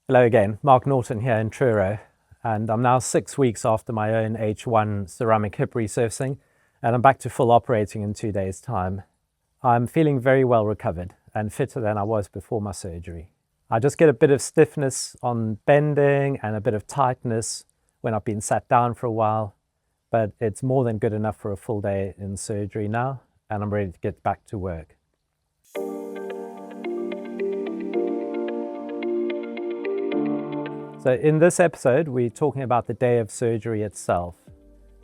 Hello again, Mark Norton here in Truro, and I'm now 6 weeks after my own H1 ceramic hip resurfacing, and I'm back to full operating in 2 days' time. I'm feeling very well recovered and fitter than I was before my surgery. I just get a bit of stiffness on bending and a bit of tightness when I've been sat down for a while, but it's more than good enough for a full day in surgery now, and I'm ready to get back to work. So in this episode, we're talking about the day of surgery itself.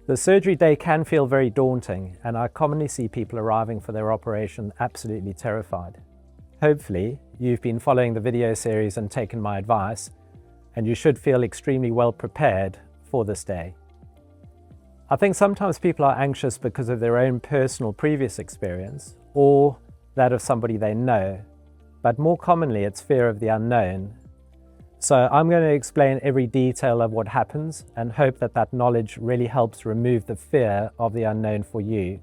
The surgery day can feel very daunting, and I commonly see people arriving for their operation absolutely terrified. Hopefully, you've been following the video series and taken my advice, and you should feel extremely well prepared for this day. I think sometimes people are anxious because of their own personal previous experience or that of somebody they know, but more commonly it's fear of the unknown. So I'm going to explain every detail of what happens and hope that that knowledge really helps remove the fear of the unknown for you.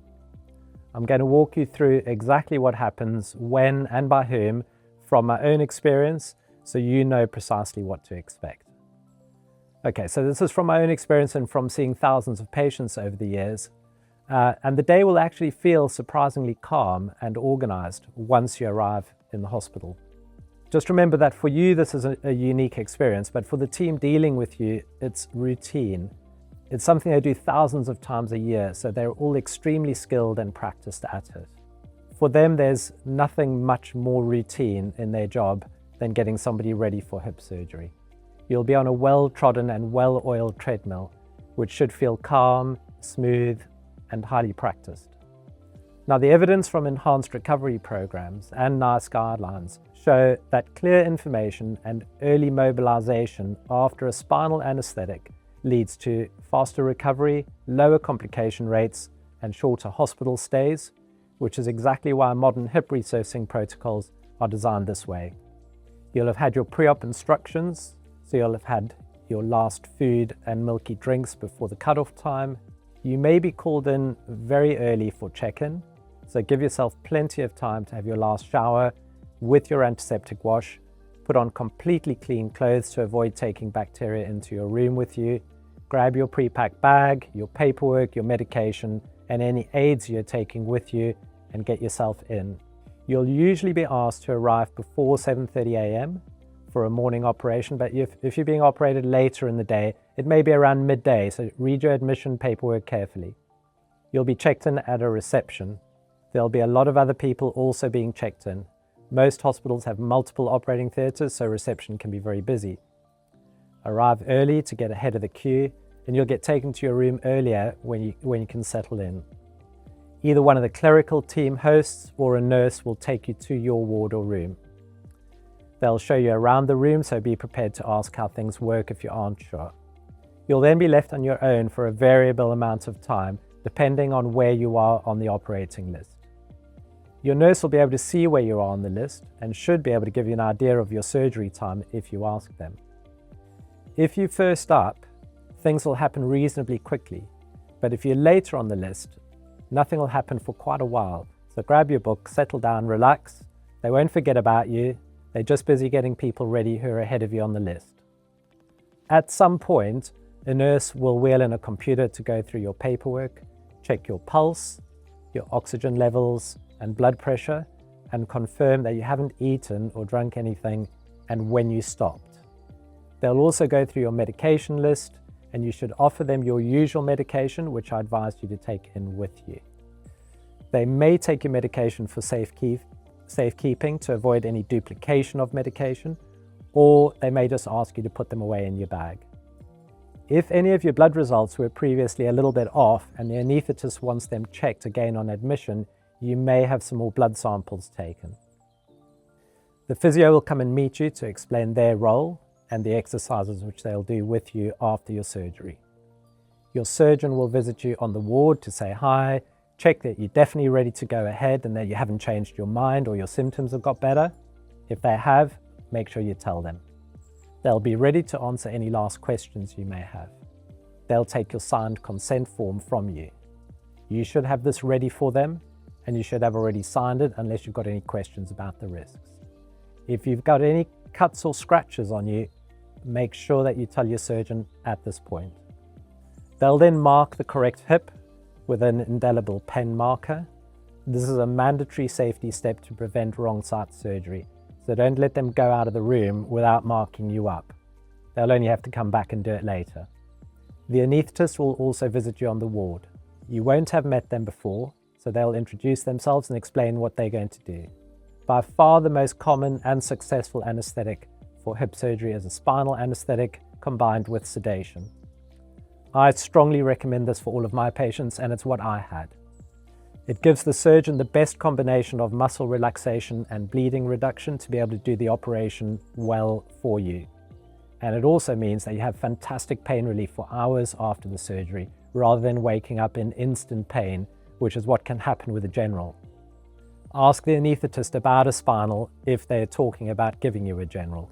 I'm going to walk you through exactly what happens, when and by whom, from my own experience, so you know precisely what to expect. Okay, so this is from my own experience and from seeing thousands of patients over the years. And the day will actually feel surprisingly calm and organized once you arrive in the hospital. Just remember that for you, this is a unique experience, but for the team dealing with you, it's routine. It's something they do thousands of times a year, so they're all extremely skilled and practiced at it. For them, there's nothing much more routine in their job than getting somebody ready for hip surgery. You'll be on a well-trodden and well-oiled treadmill, which should feel calm, smooth, and highly practiced. Now, the evidence from enhanced recovery programs and NICE guidelines show that clear information and early mobilization after a spinal anesthetic leads to faster recovery, lower complication rates, and shorter hospital stays, which is exactly why modern hip resurfacing protocols are designed this way. You'll have had your pre-op instructions, so you'll have had your last food and milky drinks before the cutoff time. You may be called in very early for check-in, so give yourself plenty of time to have your last shower with your antiseptic wash, put on completely clean clothes to avoid taking bacteria into your room with you, grab your pre-packed bag, your paperwork, your medication, and any aids you're taking with you, and get yourself in. You'll usually be asked to arrive before 7:30 a.m. for a morning operation, but if you're being operated later in the day, it may be around midday, so read your admission paperwork carefully. You'll be checked in at a reception. There'll be a lot of other people also being checked in. Most hospitals have multiple operating theatres, so reception can be very busy. Arrive early to get ahead of the queue, and you'll get taken to your room earlier when you can settle in. Either one of the clerical team hosts or a nurse will take you to your ward or room. They'll show you around the room, so be prepared to ask how things work if you aren't sure. You'll then be left on your own for a variable amount of time, depending on where you are on the operating list. Your nurse will be able to see where you are on the list and should be able to give you an idea of your surgery time if you ask them. If you're first up, things will happen reasonably quickly, but if you're later on the list, nothing will happen for quite a while. So grab your book, settle down, relax. They won't forget about you. They're just busy getting people ready who are ahead of you on the list. At some point, a nurse will wheel in a computer to go through your paperwork, check your pulse, your oxygen levels, and blood pressure, and confirm that you haven't eaten or drunk anything and when you stopped. They'll also go through your medication list, and you should offer them your usual medication, which I advise you to take in with you. They may take your medication for safekeeping to avoid any duplication of medication, or they may just ask you to put them away in your bag. If any of your blood results were previously a little bit off and the anaesthetist wants them checked again on admission, you may have some more blood samples taken. The physio will come and meet you to explain their role and the exercises which they'll do with you after your surgery. Your surgeon will visit you on the ward to say hi, check that you're definitely ready to go ahead and that you haven't changed your mind or your symptoms have got better. If they have, make sure you tell them. They'll be ready to answer any last questions you may have. They'll take your signed consent form from you. You should have this ready for them, and you should have already signed it unless you've got any questions about the risks. If you've got any cuts or scratches on you, make sure that you tell your surgeon at this point. They'll then mark the correct hip with an indelible pen marker. This is a mandatory safety step to prevent wrong site surgery, so don't let them go out of the room without marking you up. They'll only have to come back and do it later. The anaesthetist will also visit you on the ward. You won't have met them before, so they'll introduce themselves and explain what they're going to do. By far the most common and successful anesthetic for hip surgery is a spinal anesthetic combined with sedation. I strongly recommend this for all of my patients, and it's what I had. It gives the surgeon the best combination of muscle relaxation and bleeding reduction to be able to do the operation well for you. And it also means that you have fantastic pain relief for hours after the surgery, rather than waking up in instant pain, which is what can happen with a general. Ask the anaesthetist about a spinal if they're talking about giving you a general.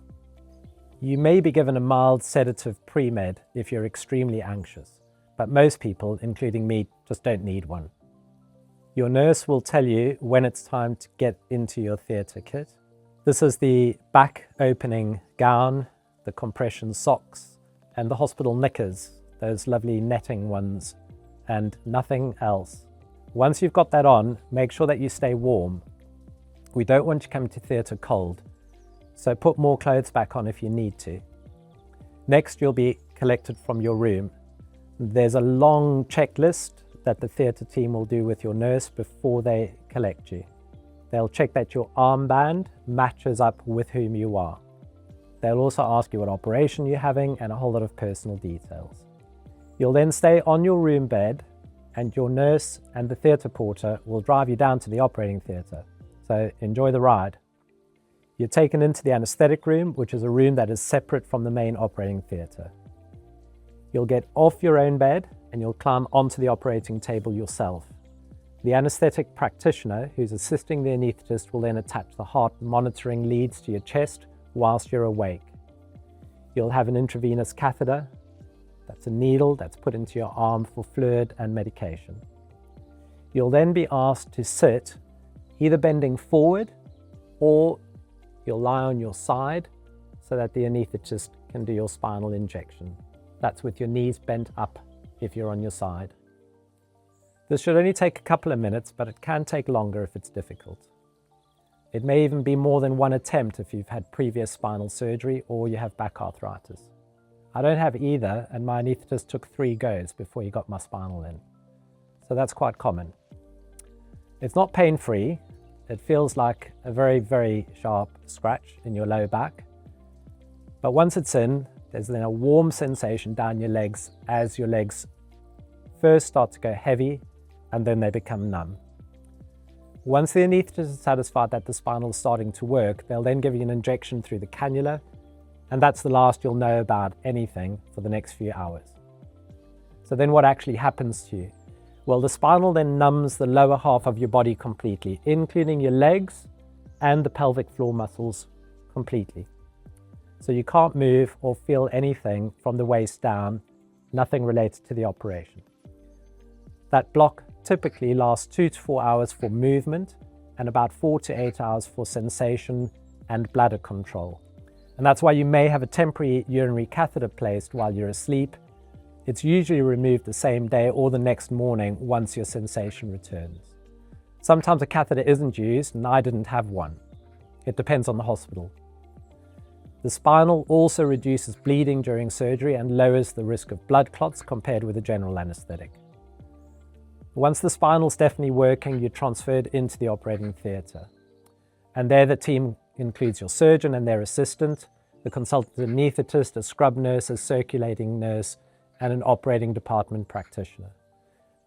You may be given a mild sedative pre-med if you're extremely anxious, but most people, including me, just don't need one. Your nurse will tell you when it's time to get into your theatre kit. This is the back opening gown, the compression socks, and the hospital knickers, those lovely netting ones, and nothing else. Once you've got that on, make sure that you stay warm. We don't want you coming to theatre cold, so put more clothes back on if you need to. Next, you'll be collected from your room. There's a long checklist that the theatre team will do with your nurse before they collect you. They'll check that your armband matches up with whom you are. They'll also ask you what operation you're having and a whole lot of personal details. You'll then stay on your room bed, and your nurse and the theatre porter will drive you down to the operating theatre. So enjoy the ride. You're taken into the anaesthetic room, which is a room that is separate from the main operating theatre. You'll get off your own bed and you'll climb onto the operating table yourself. The anaesthetic practitioner who's assisting the anaesthetist will then attach the heart monitoring leads to your chest whilst you're awake. You'll have an intravenous catheter. That's a needle that's put into your arm for fluid and medication. You'll then be asked to sit, either bending forward or you'll lie on your side so that the anaesthetist can do your spinal injection. That's with your knees bent up if you're on your side. This should only take a couple of minutes, but it can take longer if it's difficult. It may even be more than one attempt if you've had previous spinal surgery or you have back arthritis. I don't have either, and my anaesthetist took 3 goes before he got my spinal in. So that's quite common. It's not pain-free. It feels like a very, very sharp scratch in your low back. But once it's in, there's then a warm sensation down your legs as your legs first start to go heavy and then they become numb. Once the anaesthetist is satisfied that the spinal is starting to work, they'll then give you an injection through the cannula, and that's the last you'll know about anything for the next few hours. So then what actually happens to you? Well, the spinal then numbs the lower half of your body completely, including your legs and the pelvic floor muscles completely. So you can't move or feel anything from the waist down, nothing related to the operation. That block typically lasts 2 to 4 hours for movement and about 4 to 8 hours for sensation and bladder control. And that's why you may have a temporary urinary catheter placed while you're asleep. It's usually removed the same day or the next morning once your sensation returns. Sometimes a catheter isn't used, and I didn't have one. It depends on the hospital. The spinal also reduces bleeding during surgery and lowers the risk of blood clots compared with a general anesthetic. Once the spinal's definitely working, you're transferred into the operating theatre. And there the team includes your surgeon and their assistant, the consultant anaesthetist, a scrub nurse, a circulating nurse, and an operating department practitioner.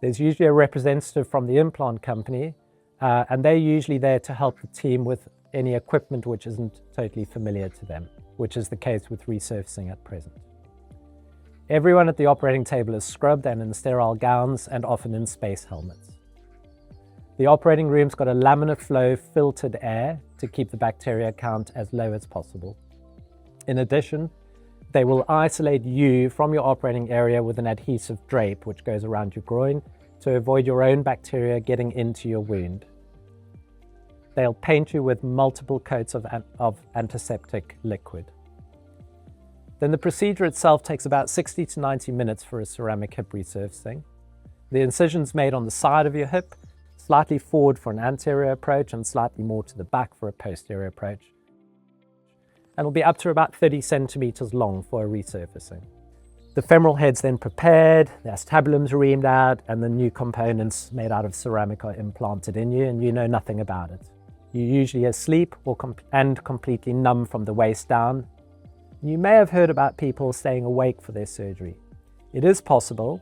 There's usually a representative from the implant company, and they're usually there to help the team with any equipment which isn't totally familiar to them, which is the case with resurfacing at present. Everyone at the operating table is scrubbed and in sterile gowns and often in space helmets. The operating room's got a laminar flow filtered air to keep the bacteria count as low as possible. In addition, they will isolate you from your operating area with an adhesive drape which goes around your groin to avoid your own bacteria getting into your wound. They'll paint you with multiple coats of antiseptic liquid. Then the procedure itself takes about 60 to 90 minutes for a ceramic hip resurfacing. The incision's made on the side of your hip, slightly forward for an anterior approach and slightly more to the back for a posterior approach. And will be up to about 30 centimeters long for a resurfacing. The femoral head's then prepared, the acetabulum's reamed out, and the new components made out of ceramic are implanted in you, and you know nothing about it. You're usually asleep and completely numb from the waist down. You may have heard about people staying awake for their surgery. It is possible,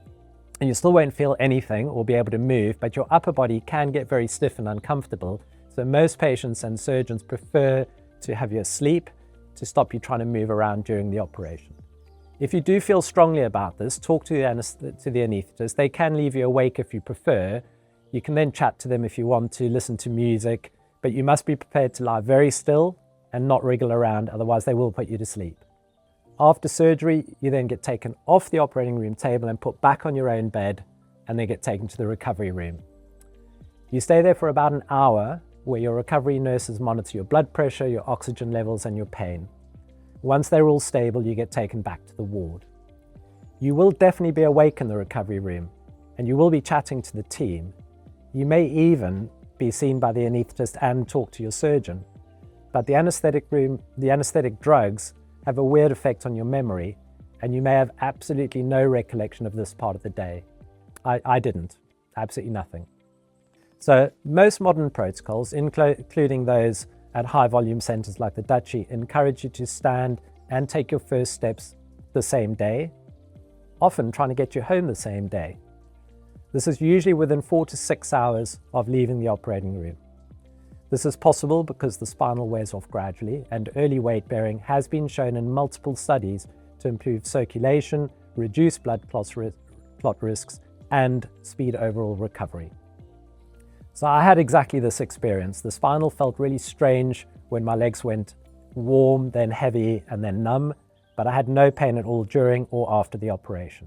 and you still won't feel anything or be able to move, but your upper body can get very stiff and uncomfortable. So most patients and surgeons prefer to have you asleep to stop you trying to move around during the operation. If you do feel strongly about this, talk to the anaesthetist. They can leave you awake if you prefer. You can then chat to them if you want to, listen to music, but you must be prepared to lie very still and not wriggle around, otherwise they will put you to sleep. After surgery, you then get taken off the operating room table and put back on your own bed, and then get taken to the recovery room. You stay there for about an hour, where your recovery nurses monitor your blood pressure, your oxygen levels, and your pain. Once they're all stable, you get taken back to the ward. You will definitely be awake in the recovery room, and you will be chatting to the team. You may even be seen by the anaesthetist and talk to your surgeon. But the anesthetic drugs have a weird effect on your memory, and you may have absolutely no recollection of this part of the day. I didn't, absolutely nothing. So most modern protocols, including those at high volume centers like the Dutchie, encourage you to stand and take your first steps the same day, often trying to get you home the same day. This is usually within 4 to 6 hours of leaving the operating room. This is possible because the spinal wears off gradually, and early weight bearing has been shown in multiple studies to improve circulation, reduce blood clot risks, and speed overall recovery. So I had exactly this experience. The spinal felt really strange when my legs went warm, then heavy, and then numb, but I had no pain at all during or after the operation.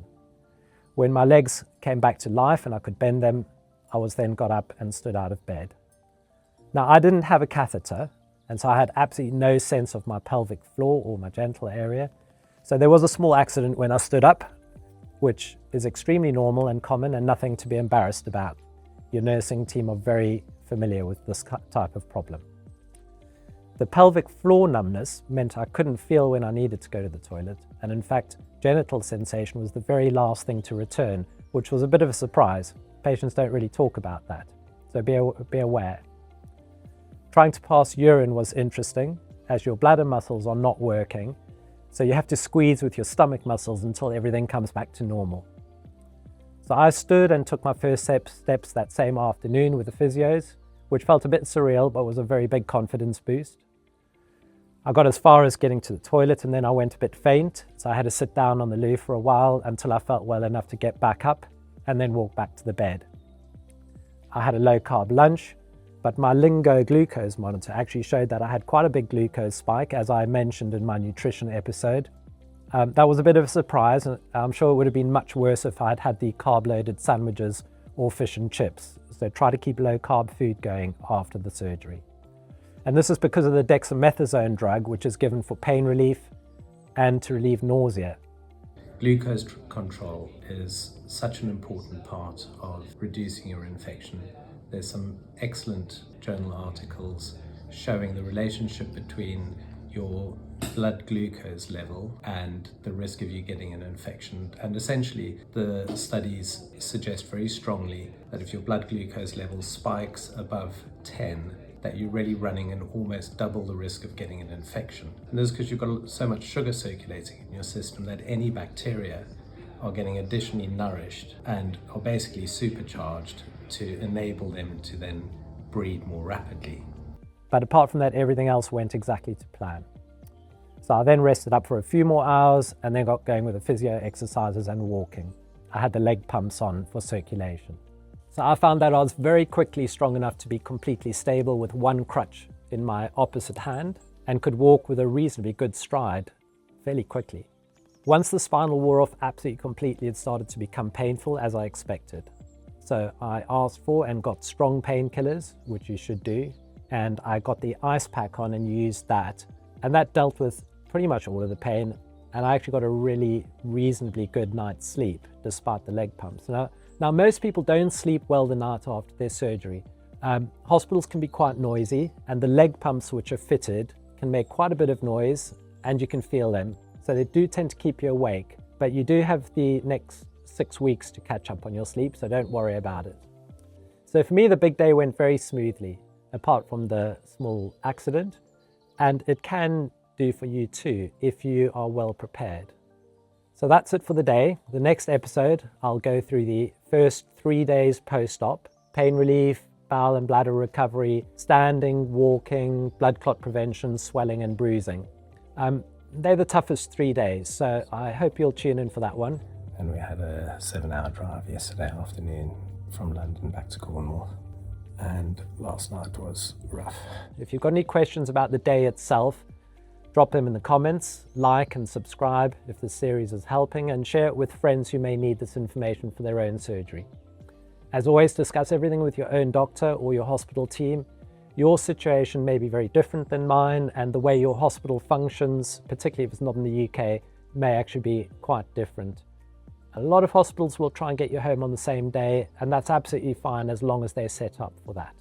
When my legs came back to life and I could bend them, I was then got up and stood out of bed. Now, I didn't have a catheter, and so I had absolutely no sense of my pelvic floor or my genital area. So there was a small accident when I stood up, which is extremely normal and common and nothing to be embarrassed about. Your nursing team are very familiar with this type of problem. The pelvic floor numbness meant I couldn't feel when I needed to go to the toilet, and in fact, genital sensation was the very last thing to return, which was a bit of a surprise. Patients don't really talk about that, so be aware. Trying to pass urine was interesting, as your bladder muscles are not working, so you have to squeeze with your stomach muscles until everything comes back to normal. So I stood and took my first steps that same afternoon with the physios, which felt a bit surreal, but was a very big confidence boost. I got as far as getting to the toilet, and then I went a bit faint, so I had to sit down on the loo for a while until I felt well enough to get back up and then walk back to the bed. I had a low-carb lunch, but my Lingo glucose monitor actually showed that I had quite a big glucose spike, as I mentioned in my nutrition episode. That was a bit of a surprise, and I'm sure it would have been much worse if I had had the carb-loaded sandwiches or fish and chips. So try to keep low-carb food going after the surgery. And this is because of the dexamethasone drug, which is given for pain relief and to relieve nausea. Glucose control is such an important part of reducing your infection. There's some excellent journal articles showing the relationship between your blood glucose level and the risk of you getting an infection. And essentially, the studies suggest very strongly that if your blood glucose level spikes above 10, that you're really running an almost double the risk of getting an infection. And this is because you've got so much sugar circulating in your system that any bacteria are getting additionally nourished and are basically supercharged to enable them to then breed more rapidly. But apart from that, everything else went exactly to plan. So I then rested up for a few more hours and then got going with the physio exercises and walking. I had the leg pumps on for circulation. So I found that I was very quickly strong enough to be completely stable with one crutch in my opposite hand and could walk with a reasonably good stride fairly quickly. Once the spinal wore off absolutely completely, it started to become painful, as I expected. So I asked for and got strong painkillers, which you should do, and I got the ice pack on and used that. And that dealt with pretty much all of the pain, and I actually got a really reasonably good night's sleep despite the leg pumps. Now most people don't sleep well the night after their surgery. Hospitals can be quite noisy, and the leg pumps which are fitted can make quite a bit of noise, and you can feel them. So they do tend to keep you awake, but you do have the next 6 weeks to catch up on your sleep, so don't worry about it. So for me, the big day went very smoothly, apart from the small accident, and it can do for you too if you are well prepared. So that's it for the day. The next episode, I'll go through the first 3 days post-op, pain relief, bowel and bladder recovery, standing, walking, blood clot prevention, swelling and bruising. They're the toughest 3 days, so I hope you'll tune in for that one. And we had a 7-hour drive yesterday afternoon from London back to Cornwall, and last night was rough. If you've got any questions about the day itself, drop them in the comments, like and subscribe if the series is helping, and share it with friends who may need this information for their own surgery. As always, discuss everything with your own doctor or your hospital team. Your situation may be very different than mine, and the way your hospital functions, particularly if it's not in the UK, may actually be quite different. A lot of hospitals will try and get you home on the same day, and that's absolutely fine as long as they're set up for that.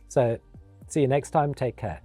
So, see you next time. Take care.